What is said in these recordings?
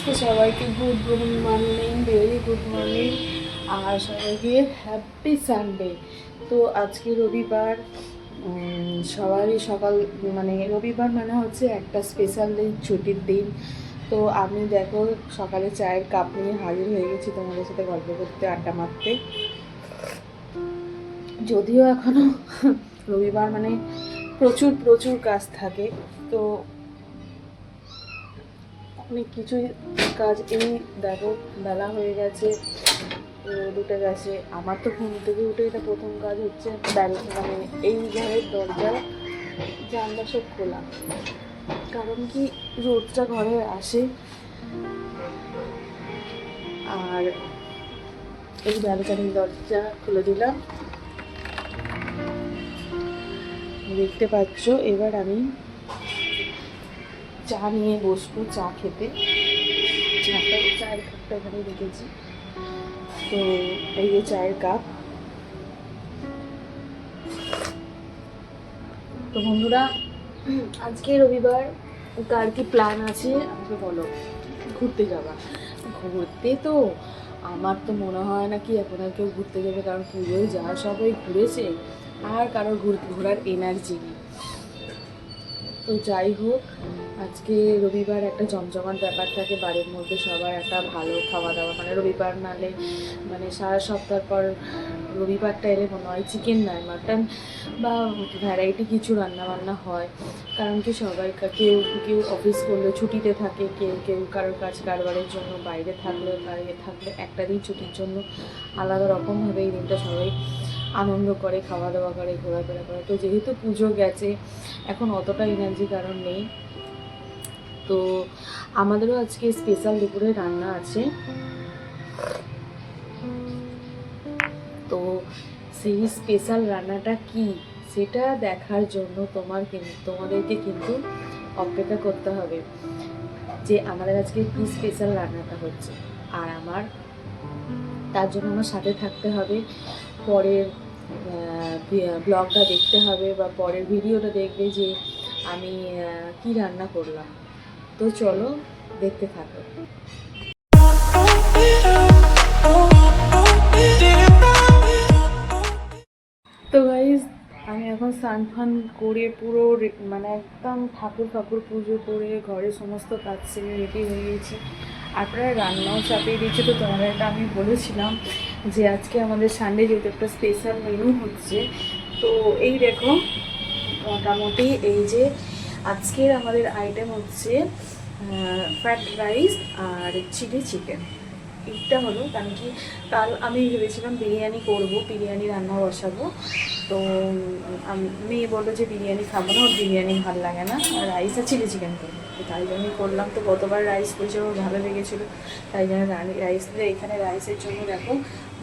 তো সবাইকে good morning, very good morning, আর সবাইকে হ্যাপি সানডে। তো আজকে রবিবার, সবারই সকাল, মানে রবিবার মানে হচ্ছে একটা স্পেশাল দিন, ছুটির দিন। তো আমি দেখো সকালে চায়ের কাপ নিয়ে হাজির হয়ে গেছি তোমাদের সাথে গল্প করতে, আড্ডা মারতে। যদিও এখনও রবিবার মানে প্রচুর প্রচুর কাজ থাকে, তো অনেক কিছুই কাজ। এই দেখো বেলা হয়ে গেছে, রোদ উঠে গেছে। আমার তো ঘুম থেকে উঠে এটা প্রথম কাজ হচ্ছে মানে এই ঘরের দরজা জানলা সব খোলা, কারণ কি রোদটা ঘরে আসে। আর এই ব্যালকানির দরজা খুলে দিলাম, দেখতে পাচ্ছ। এবার আমি চা নিয়ে বসবো, চা খেতে। চায়ের কাপটা এখানে রেখেছি, তো এই যে চায়ের কাপ। তো বন্ধুরা, আজকে রবিবার, কার কি প্ল্যান আছে আমাকে বলো? ঘুরতে যাবা? ঘুরতে তো আমার তো মনে হয় না কি এখন আর কেউ ঘুরতে যাবে, কারণ পুজোয় যা সবাই ঘুরেছে আর কারোর ঘোরার এনার্জি নেই। তো যাই হোক, আজকে রবিবার একটা জমজমাট ব্যাপার থাকে বাড়ির মধ্যে, সবার একটা ভালো খাওয়া দাওয়া। মানে রবিবার নালে মানে সারা সপ্তাহ পর রবিবারটা এলে মনে হয় চিকেন নয় মাটন বা ভ্যারাইটি কিছু রান্নাবান্না হয়। কারণ কি সবাই কেউ কেউ অফিস করলে ছুটিতে থাকে, কেউ কেউ কারোর কাজ কারবারের জন্য বাইরে থাকলে একটা দিন ছুটির জন্য আলাদা রকমভাবে এই দিনটা সবাই আনন্দ করে, খাওয়া দাওয়া করে, ঘোরাফেরা করে। তো যেহেতু পুজো গেছে, এখন অতটা এনার্জি কারণ নেই। তো আমাদেরও আজকে স্পেশাল দুপুরে রান্না আছে। তো সেই স্পেশাল রান্নাটা কি সেটা দেখার জন্য তোমাদেরকে কিন্তু অপেক্ষা করতে হবে যে আমাদের আজকে কি স্পেশাল রান্নাটা হচ্ছে। আর তার জন্য আমার সাথে থাকতে হবে, পরের ব্লগটা দেখতে হবে বা পরের ভিডিওটা দেখবে যে আমি কি রান্না করলাম। তো চলো দেখতে থাকো। তো গাইজ, আমি এখন স্নান ফান করে পুরো মানে একদম ঠাকুর পুজো করে ঘরে সমস্ত কাজ সেরে রেডি হয়ে গেছি। আর প্রায় রান্নাও চাপিয়ে দিয়েছি। তো তোমাদেরটা আমি বলেছিলাম যে আজকে আমাদের সানডে যেহেতু একটা স্পেশাল মেনু হচ্ছে। তো এই দেখো, মোটামুটি এই যে আজকের আমাদের আইটেম হচ্ছে ফ্রাইড রাইস আর চিলি চিকেন। এইটা হলো, কারণ কি কাল আমি ভেবেছিলাম বিরিয়ানি করব, বিরিয়ানি রান্না বসাবো। তো মেয়ে বললো যে বিরিয়ানি খাবো না, ওর বিরিয়ানি ভালো লাগে না, রাইস আর চিলি চিকেন করবো। তো তাই জন্যই করলাম। তো গতবার রাইস করেছে, ওর ভালো লেগেছিলো, তাই জন্য রাইস দিয়ে এখানে রাইসের জন্য দেখো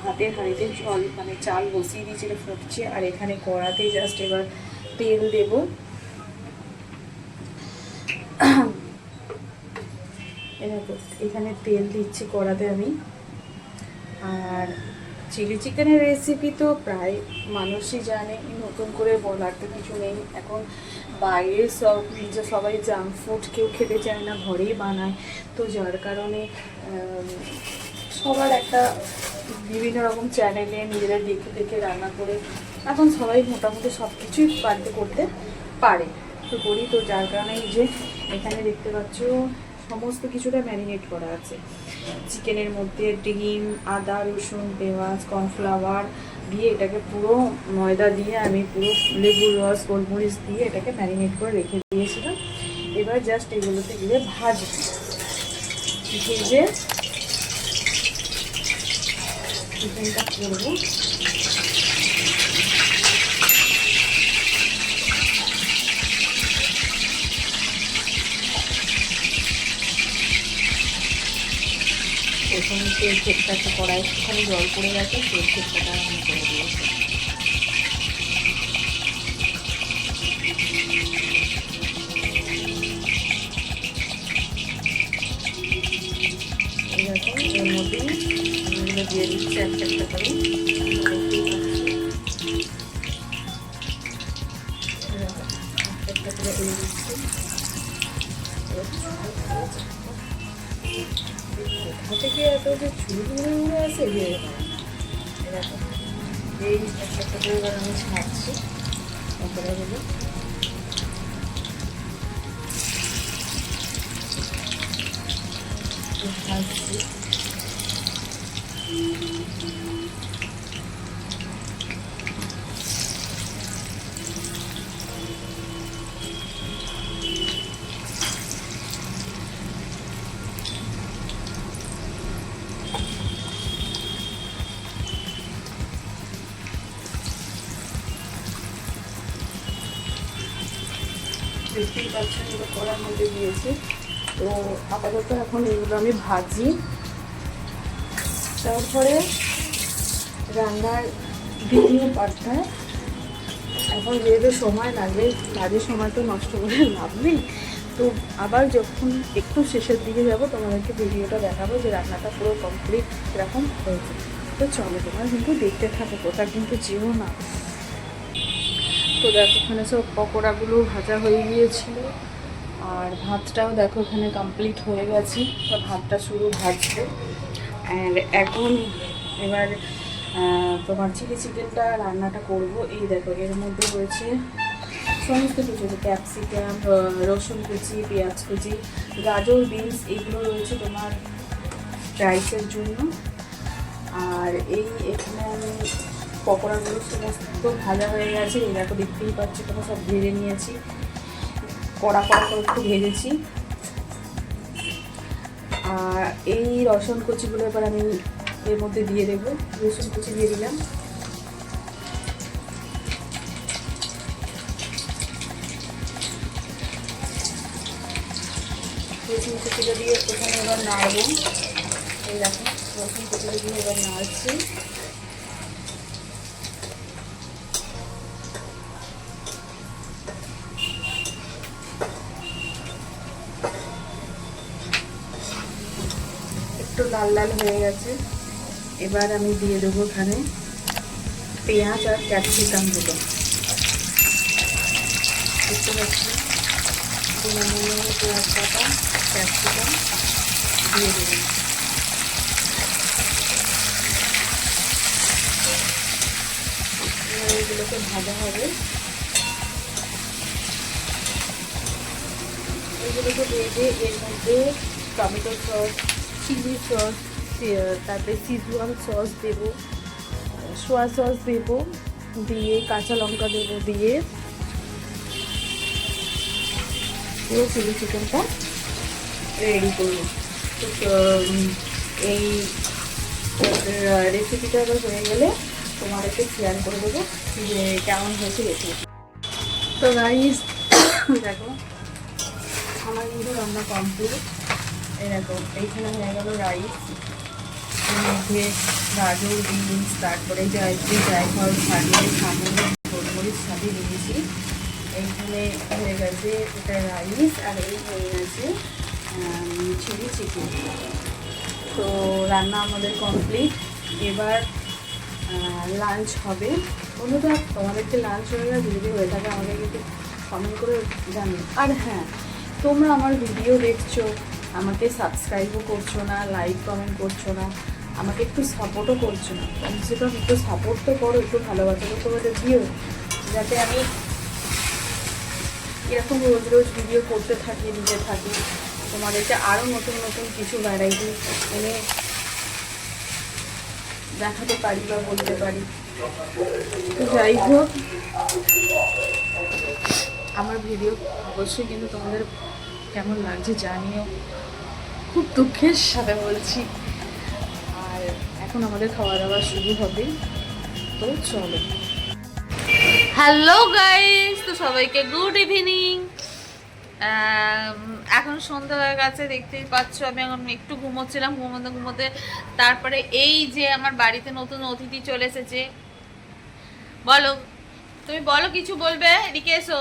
হাতের হাঁড়িতে জল মানে চাল বসিয়ে দিয়েছিল, ফুটছে। আর এখানে কড়াতেই জাস্ট এবার তেল দেবো। দেখো এখানে তেল দিচ্ছি কড়াতে আমি। আর চিলি চিকেনের রেসিপি তো প্রায় মানুষই জানে, নতুন করে বলার তো কিছু নেই। এখন বাইরে সবাই জাঙ্ক ফুড কেউ খেতে চায় না, ঘরেই বানায়। তো যার কারণে সবার একটা বিভিন্ন রকম চ্যানেলে নিজেরা দেখে দেখে রান্না করে এখন সবাই মোটামুটি সব কিছুই বাড়িতে করতে পারে। তো করি, তো যার কারণে এই যে এখানে দেখতে পাচ্ছ সমস্ত কিছুটা ম্যারিনেট করা আছে। চিকেনের মধ্যে ডিম, আদা, রসুন, পেঁয়াজ, কর্নফ্লাওয়ার দিয়ে এটাকে পুরো ময়দা দিয়ে আমি পুরো লেবুর রস, গোলমরিচ দিয়ে এটাকে ম্যারিনেট করে রেখে দিয়েছিলাম। এবার জাস্ট এগুলোতে গিয়ে ভাজবো, ভেজে চিকেনটা করবো। প্রথমে তেল ক্ষেত্রটা কড়াই একটুখানি জল পড়ে গেছে, তেল ক্ষেত্রটা আমি করে দিয়েছি। এরকম এর মধ্যেই এগুলো দিয়ে দিচ্ছি একটা একটা করে। একটা করে দিয়ে দিচ্ছি। কোথা থেকে এত যে চুল উড়ে উড়ে আসে বের হয় না। এরকম এই একটা করে এবার আমি ছাড়ছি পকোড়াগুলো। ভাজছি। দেখতেই পাচ্ছেন এগুলো কড়ার মধ্যে দিয়েছি। তো আপাতত এখন এগুলো আমি ভাজি, তারপরে রান্নার ভিডিও পাঠায়। এখন যেহেতু সময় লাগবে, কাজের সময় তো নষ্ট করে লাভ নেই। তো আবার যখন একটু শেষের দিকে যাব তোমাদেরকে ভিডিওটা দেখাবো যে রান্নাটা পুরো কমপ্লিট এরকম হয়েছে। তো চলো তোমরা কিন্তু দেখতে থাকো, কোথাও কিন্তু যেও না। তো দেখো এখানে সব পকোড়াগুলো ভাজা হয়ে গিয়েছিল, আর ভাতটাও দেখো এখানে কমপ্লিট হয়ে গেছে। তো ভাতটা শুরু ভাজবে। আর এখন এবার তোমার চিলি চিকেনটা রান্নাটা করব। এই দেখো এর মধ্যে রয়েছে সমস্ত কিছু, ক্যাপসিকাম, রসুন কুচি, পেঁয়াজ কুচি, গাজর, বিনস, এইগুলো রয়েছে তোমার রাইসের জন্য। আর এই এখানে আমি পকোড়াগুলো সমস্ত ভাজা হয়ে গেছে। এই দেখো দেখতেই পাচ্ছি, তোমরা সব ভেজে নিয়েছি, কড়া কড়া করে একটু ভেজেছি। আর এই রসুন কুচিগুলো এবার আমি এর মধ্যে দিয়ে দেবো। রসুন কুচি দিয়ে দিলাম। রসুন কুচিটা দিয়ে ওখানে এবার নাড়বো। এই দেখো রসুন কুচিটা দিয়ে এবার নাড়ছি। একটু লাল লাল হয়ে গেছে। এবার আমি দিয়ে দেবো এখানে পেঁয়াজ আর ক্যাপসিকামগুলো। দেখতে পাচ্ছি পেঁয়াজ কাটা, ক্যাপসিকাম দিয়ে দেবো। এগুলোকে ভাজা হবে। এগুলোকে ভেজে এর মধ্যে টমেটো সস, চিলি সস, তারপরে সিজওয়ান সস দেবো, সোয়া সস দেবো, দিয়ে কাঁচা লঙ্কা দেবো, দিয়ে পুরো চিলি চিকেনটা রেডি করবো। তো এই রেসিপিটা আবার হয়ে গেলে তোমাদেরকে শেয়ার করে দেবো যে কেমন হয়েছে রেসিপি। তো গাইস দেখো আমার কিন্তু রান্না কমপ্লিট। এরকম এইখানে হয়ে গেল রাইস, এর মধ্যে গাজর, বিনস, তারপরে জায়ফল ছাড়িয়ে সামনে গোলমরিচ ছাড়িয়ে দিয়েছি। এইখানে হয়ে গেছে এটা রাইস, আর এই হয়ে গেছে চিলি চিকেন। তো রান্না আমাদের কমপ্লিট। এবার লাঞ্চ হবে। বন্ধুরা তোমাদেরকে লাঞ্চ হয়ে গেছে, যদি হয়ে থাকে আমাকে কিন্তু কমেন্ট করে জানিও। আর হ্যাঁ, তোমরা আমার ভিডিও দেখছো, আমাকে সাবস্ক্রাইবও করছো না, লাইক কমেন্ট করছো না, আমাকে একটু সাপোর্টও করছো না। কমসে কম একটু সাপোর্ট তো করো, একটু ভালোবাসা তো তোমাদের দিও, যাতে আমি এরকম রোজ রোজ ভিডিও করতে থাকি, দিতে থাকি, তোমাদেরকে আরও নতুন নতুন কিছু ভ্যারাইটি এনে দেখাতে পারি বা বলতে পারি। তো যাই হোক, আমার ভিডিও অবশ্যই কিন্তু তোমাদের কেমন লাগছে জানিও, খুব দুঃখের সাথে বলছি। আর এখন আমাদের খাওয়া দাওয়া শুরু হবে। তো চলো। হ্যালো গাইস, তো সবাইকে গুড ইভিনিং। এখন সন্ধ্যা হয়ে গেছে, দেখতেই পাচ্ছ। আমি এখন একটু ঘুমোচ্ছিলাম, ঘুমোতে ঘুমোতে তারপরে এই যে আমার বাড়িতে নতুন অতিথি চলে এসেছে। বলো, তুমি বলো, কিছু বলবে? এদিকে এসো।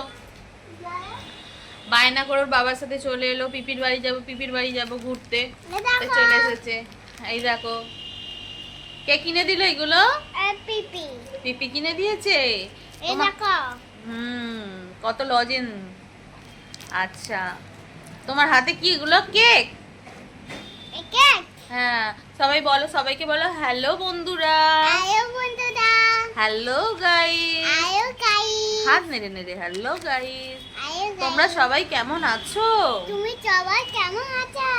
বায়না করে ওর বাবার সাথে চলে এলো, পিপির বাড়ি যাবো, পিপির বাড়ি যাবো ঘুরতে, চলে এসেছে। এই দেখো, কে কিনে দিল এগুলো? পিপি। পিপি কিনে দিয়েছে। কত লজেন। আচ্ছা, তোমার হাতে কি এগুলো? কেক? হ্যাঁ, সবাই বলো, সবাইকে বলো হ্যালো বন্ধুরা। হ্যালো বন্ধুরা। Hello guys. Hello guys. হাত নেড়ে নেড়ে হ্যালো গাইস। হ্যালো তোমরা গাইস। সবাই কেমন আছো? তুমি সবাই কেমন আছো?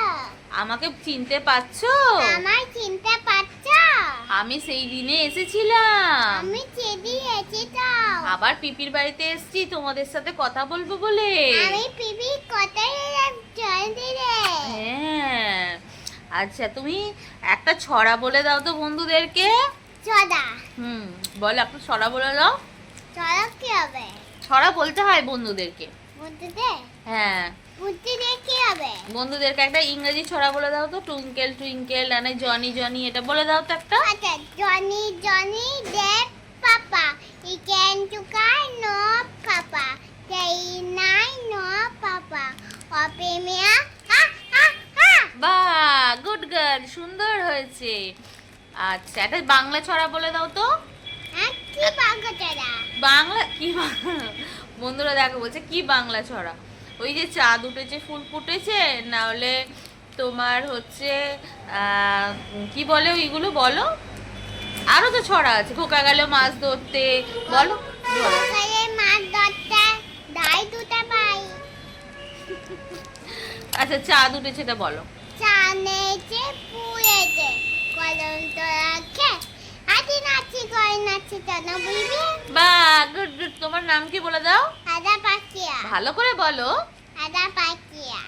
আমাকে চিনতে পারছো? আমায় চিনতে পারছো? আমি সেই দিনে এসেছিলাম, আমি চেদি এসেছিলাম। আবার পিপির বাড়িতে এসেছি তোমাদের সাথে কথা বলবো বলে। আমি পিপি কোথায় জল দিলে? হ্যাঁ, আচ্ছা তুমি একটা ছড়া বলে দাও তো বন্ধুদেরকে। চদা। বলো, একটা ছড়া বলে দাও। চদা কি হবে? ছড়া বলতে হয় বন্ধুদেরকে। বুঝতে? হ্যাঁ, বুঝতে কি হবে? বন্ধুদেরকে একটা ইংরেজি ছড়া বলে দাও তো। টুইঙ্কেল টুইঙ্কেল মানে জনি জনি, এটা বলে দাও তো একটা। আচ্ছা, জনি জনি দেব পাপা ইকেন টুকাই নো পাপা সেই নাই নো পাপা অপে মিয়া হা হা হা। বাহ, গুড গার্ল, সুন্দর হয়েছে। আচ্ছা, একটা বাংলা ছড়া বলে দাও তো। কি বাংলা চড়া? বাংলা কি বন্ধুরা দেখো বলছে কি বাংলা ছড়া। ওই যে চাঁদ উঠেছে ফুল ফুটেছে, না হলে তোমার হচ্ছে কি বলে ওইগুলো বলো। আরো তো ছড়া আছে, খোকা গেল মাছ ধরতে, বলো বলো। সকালে মাছ ধরতে দাই দুটা পাই। আচ্ছা, চাঁদ উঠেছে এটা বলো। চানেছে পুয়েছে কলম তো রাখে হাতি নাচি করে নাচি টানা বুঝবি? বাহ, গুড গুড। তোমার নাম কি বলে দাও। আদা পাখিয়া। ভালো করে বলো। আদা পাখিয়া।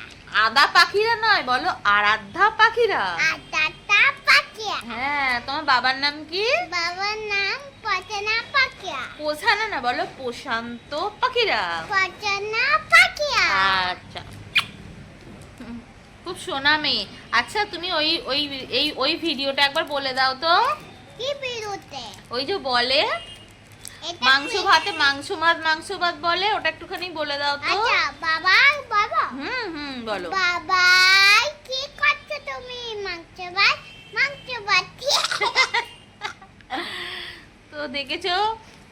আদা পাখিরা নয়, বলো আরাধ্যা পাখিরা। আদাটা পাখিয়া। হ্যাঁ, তোমার বাবার নাম কি? বাবার নাম পচনা পাখিয়া। পোষানা না, বলো প্রশান্ত পাখিরা। পচনা পাখিয়া। আচ্ছা, খুব সোনা মেয়ে। আচ্ছা, তুমি ওই ওই ওই ভিডিওটা একবার বলে দাও তো। কি বিরুতে? ওই যে বলে এটা মাংস ভাতে মাংস ভাত বলে, ওটা একটুখানি বলে দাও তো। আচ্ছা, বাবা বাবা বলো। বাবাই কি করছো তুমি? মাংস ভাত তো দেখেছো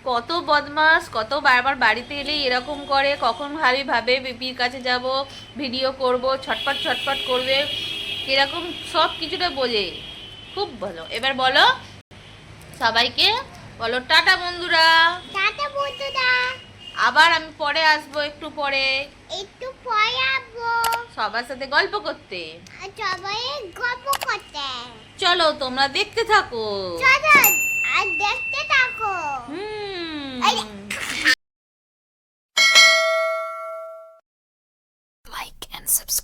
কত বদমাস, কত বারবার বাড়িতে এলেই এরকম করে। কখন ভাবে বেবির কাছে যাব, ভিডিও করব, ছটপট ছটপট করবে, এরকম সব কিছুটা বোঝে। খুব ভালো। এবার বলো সবাইকে, বলো টাটা বন্ধুরা। টাটা বন্ধুরা। আবার আমি পরে আসবো, একটু পরে একটু পরে আসবো সবার সাথে গল্প করতে। আর সবাই গল্প করতে। চলো তোমরা দেখতে থাকো। চলো আর দেখতে থাকো। Like and subscribe.